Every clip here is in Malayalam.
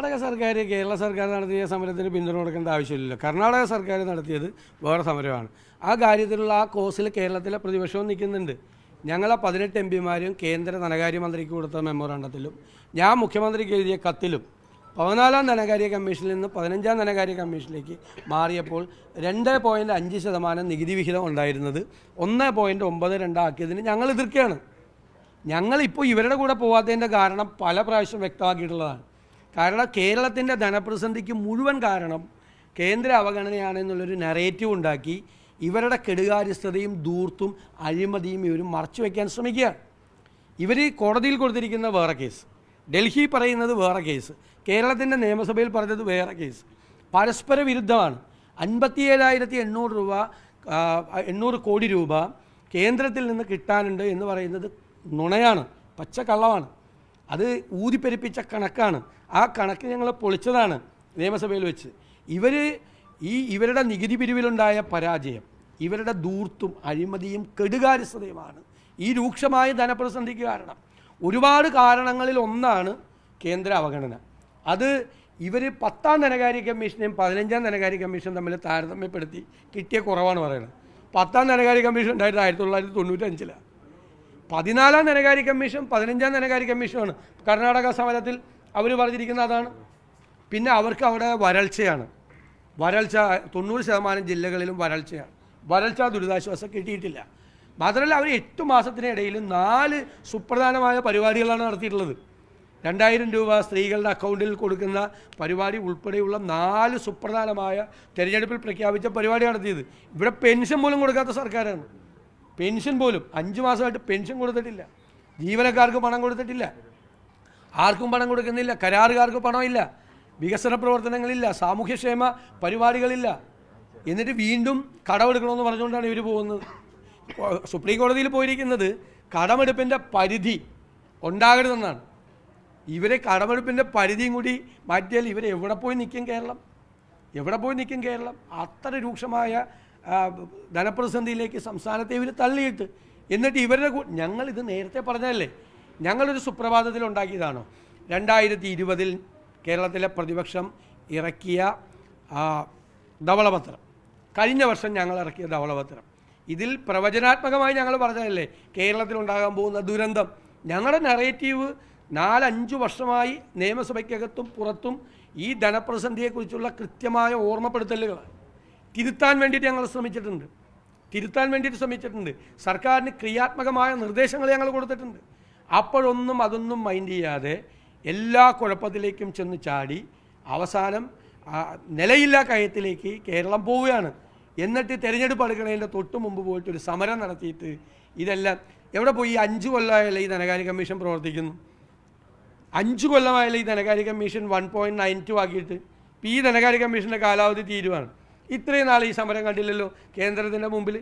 കർണാടക സർക്കാർ കേരള സർക്കാർ നടത്തിയ സമരത്തിന് പിന്തുണ കൊടുക്കേണ്ട ആവശ്യമില്ലല്ലോ. കർണാടക സർക്കാർ നടത്തിയത് വേറെ സമരമാണ്. ആ കാര്യത്തിലുള്ള ആ കോസിൽ കേരളത്തിലെ പ്രതിപക്ഷവും നിൽക്കുന്നുണ്ട്. ഞങ്ങളെ 18 എംപിമാരും കേന്ദ്ര ധനകാര്യമന്ത്രിക്ക് കൊടുത്ത മെമ്മോറാണ്ടത്തിലും ഞാൻ മുഖ്യമന്ത്രിക്ക് എഴുതിയ കത്തിലും 14-ാം ധനകാര്യ കമ്മീഷനിൽ നിന്ന് 15-ാം ധനകാര്യ കമ്മീഷനിലേക്ക് മാറിയപ്പോൾ 2.5% നികുതി വിഹിതം ഉണ്ടായിരുന്നത് 1.92 ആക്കിയതിന് ഞങ്ങൾ എതിർക്കുകയാണ്. ഞങ്ങളിപ്പോൾ ഇവരുടെ കൂടെ പോകാത്തതിൻ്റെ കാരണം പല പ്രാവശ്യം വ്യക്തമാക്കിയിട്ടുള്ളതാണ്. കാരണം കേരളത്തിൻ്റെ ധനപ്രതിസന്ധിക്ക് മുഴുവൻ കാരണം കേന്ദ്ര അവഗണനയാണെന്നുള്ളൊരു നറേറ്റീവ് ഉണ്ടാക്കി ഇവരുടെ കെടുകാര്യസ്ഥതയും ധൂർത്തും അഴിമതിയും ഇവർ മറച്ചു വയ്ക്കാൻ ശ്രമിക്കുകയാണ്. ഇവർ കോടതിയിൽ കൊടുത്തിരിക്കുന്ന വേറെ കേസ്, ഡൽഹി പറയുന്നത് വേറെ കേസ്, കേരളത്തിൻ്റെ നിയമസഭയിൽ പറഞ്ഞത് വേറെ കേസ്, പരസ്പര വിരുദ്ധമാണ്. 57,800 കോടി രൂപ കേന്ദ്രത്തിൽ നിന്ന് കിട്ടാനുണ്ട് എന്ന് പറയുന്നത് നുണയാണ്, പച്ചക്കള്ളമാണ്. അത് ഊതിപ്പെരിപ്പിച്ച കണക്കാണ്. ആ കണക്ക് ഞങ്ങൾ പൊളിച്ചതാണ് നിയമസഭയിൽ വെച്ച്. ഇവരുടെ നികുതി പിരിവിലുണ്ടായ പരാജയം, ഇവരുടെ ധൂർത്തും അഴിമതിയും കെടുകാര്യസ്ഥതയുമാണ് ഈ രൂക്ഷമായ ധനപ്രതിസന്ധിക്ക് കാരണം. ഒരുപാട് കാരണങ്ങളിൽ ഒന്നാണ് കേന്ദ്ര അവഗണന. അത് ഇവർ 10-ാം ധനകാര്യ കമ്മീഷനെയും 15-ാം ധനകാര്യ കമ്മീഷൻ തമ്മിൽ താരതമ്യപ്പെടുത്തി കിട്ടിയ കുറവാണ് പറയുന്നത്. 10-ാം ധനകാര്യ കമ്മീഷൻ ഉണ്ടായിട്ട് 1995. 14-ാം ധനകാര്യ കമ്മീഷൻ 15-ാം ധനകാര്യ കമ്മീഷനാണ്. കർണാടക സമരത്തിൽ അവർ പറഞ്ഞിരിക്കുന്നത് അതാണ്. പിന്നെ അവർക്ക് അവിടെ വരൾച്ച 90% ജില്ലകളിലും വരൾച്ച ദുരിതാശ്വാസം കിട്ടിയിട്ടില്ല. മാത്രമല്ല അവർ 8 മാസത്തിനിടയിൽ 4 സുപ്രധാനമായ പരിപാടികളാണ് നടത്തിയിട്ടുള്ളത്. 2000 രൂപ സ്ത്രീകളുടെ അക്കൗണ്ടിൽ കൊടുക്കുന്ന പരിപാടി ഉൾപ്പെടെയുള്ള 4 സുപ്രധാനമായ തെരഞ്ഞെടുപ്പിൽ പ്രഖ്യാപിച്ച പരിപാടി നടത്തിയത്. ഇവിടെ പെൻഷൻ പോലും കൊടുക്കാത്ത സർക്കാരാണ്. പെൻഷൻ പോലും 5 മാസമായിട്ട് പെൻഷൻ കൊടുത്തിട്ടില്ല, ജീവനക്കാർക്ക് പണം കൊടുത്തിട്ടില്ല, ആർക്കും പണം കൊടുക്കുന്നില്ല, കരാറുകാർക്ക് പണമില്ല, വികസന പ്രവർത്തനങ്ങളില്ല, സാമൂഹ്യക്ഷേമ പരിപാടികളില്ല. എന്നിട്ട് വീണ്ടും കടമെടുക്കണമെന്ന് പറഞ്ഞുകൊണ്ടാണ് ഇവർ പോകുന്നത്. സുപ്രീം കോടതിയിൽ പോയിരിക്കുന്നത് കടമെടുപ്പിൻ്റെ പരിധി ഉണ്ടാകരുതെന്നാണ്. ഇവരെ കടമെടുപ്പിൻ്റെ പരിധിയും കൂടി മാറ്റിയാൽ ഇവർ എവിടെ പോയി നിൽക്കും കേരളം? അത്ര രൂക്ഷമായ ധനപ്രതിസന്ധിയിലേക്ക് സംസ്ഥാനത്തെ ഇവർ തള്ളിയിട്ട്, എന്നിട്ട് ഞങ്ങളിത് നേരത്തെ പറഞ്ഞതല്ലേ, ഞങ്ങളൊരു സുപ്രഭാതത്തിൽ ഉണ്ടാക്കിയതാണോ? 2020 കേരളത്തിലെ പ്രതിപക്ഷം ഇറക്കിയ ധവളപത്രം, കഴിഞ്ഞ വർഷം ഞങ്ങൾ ഇറക്കിയ ധവളപത്രം, ഇതിൽ പ്രവചനാത്മകമായി ഞങ്ങൾ പറഞ്ഞതല്ലേ കേരളത്തിലുണ്ടാകാൻ പോകുന്ന ദുരന്തം. ഞങ്ങളുടെ നറേറ്റീവ് 4-5 വർഷമായി നിയമസഭയ്ക്കകത്തും പുറത്തും ഈ ധനപ്രതിസന്ധിയെക്കുറിച്ചുള്ള കൃത്യമായ ഓർമ്മപ്പെടുത്തലുകളാണ്. തിരുത്താൻ വേണ്ടിയിട്ട് ഞങ്ങൾ ശ്രമിച്ചിട്ടുണ്ട്. സർക്കാരിന് ക്രിയാത്മകമായ നിർദ്ദേശങ്ങൾ ഞങ്ങൾ കൊടുത്തിട്ടുണ്ട്. അതൊന്നും മൈൻഡ് ചെയ്യാതെ എല്ലാ കുഴപ്പത്തിലേക്കും ചെന്ന് ചാടി അവസാനം നിലയില്ലാ കയത്തിലേക്ക് കേരളം പോവുകയാണ്. എന്നിട്ട് തിരഞ്ഞെടുപ്പ് അടുക്കണതിൻ്റെ തൊട്ട് മുമ്പ് പോയിട്ടൊരു സമരം നടത്തിയിട്ട് ഇതെല്ലാം എവിടെ പോയി? 5 കൊല്ലമായല്ലേ ഈ ധനകാര്യ കമ്മീഷൻ പ്രവർത്തിക്കുന്നു. 5 കൊല്ലമായല്ലേ ഈ ധനകാര്യ കമ്മീഷൻ 1.92 ആക്കിയിട്ട്. ഈ ധനകാര്യ കമ്മീഷൻ്റെ കാലാവധി തീരുവാണ്. ഇത്രയും നാൾ ഈ സമരം കണ്ടില്ലല്ലോ കേന്ദ്രത്തിൻ്റെ മുമ്പിൽ.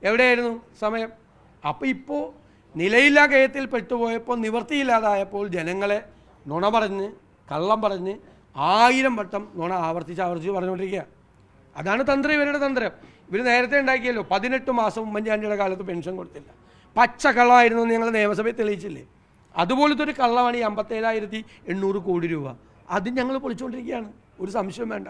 എവിടെയായിരുന്നു സമയം? അപ്പോൾ ഇപ്പോൾ നിലയില്ലാ കയത്തിൽ പെട്ടുപോയപ്പോൾ, നിവൃത്തിയില്ലാതായപ്പോൾ ജനങ്ങളെ നുണ പറഞ്ഞ് കള്ളം പറഞ്ഞ് 1000 വട്ടം നുണ ആവർത്തിച്ച് പറഞ്ഞുകൊണ്ടിരിക്കുക. അതാണ് തന്ത്രം, ഇവരുടെ തന്ത്രം. ഇവർ നേരത്തെ ഉണ്ടാക്കിയല്ലോ, 18 മാസം ഉമ്മൻചാണ്ടിയുടെ കാലത്ത് പെൻഷൻ കൊടുത്തില്ല, പച്ച കള്ളമായിരുന്നു എന്ന് ഞങ്ങൾ നിയമസഭയിൽ തെളിയിച്ചില്ലേ. അതുപോലത്തെ ഒരു കള്ളമാണ് ഈ 57,800 കോടി രൂപ. അത് ഞങ്ങൾ പൊളിച്ചുകൊണ്ടിരിക്കുകയാണ്, ഒരു സംശയം വേണ്ട.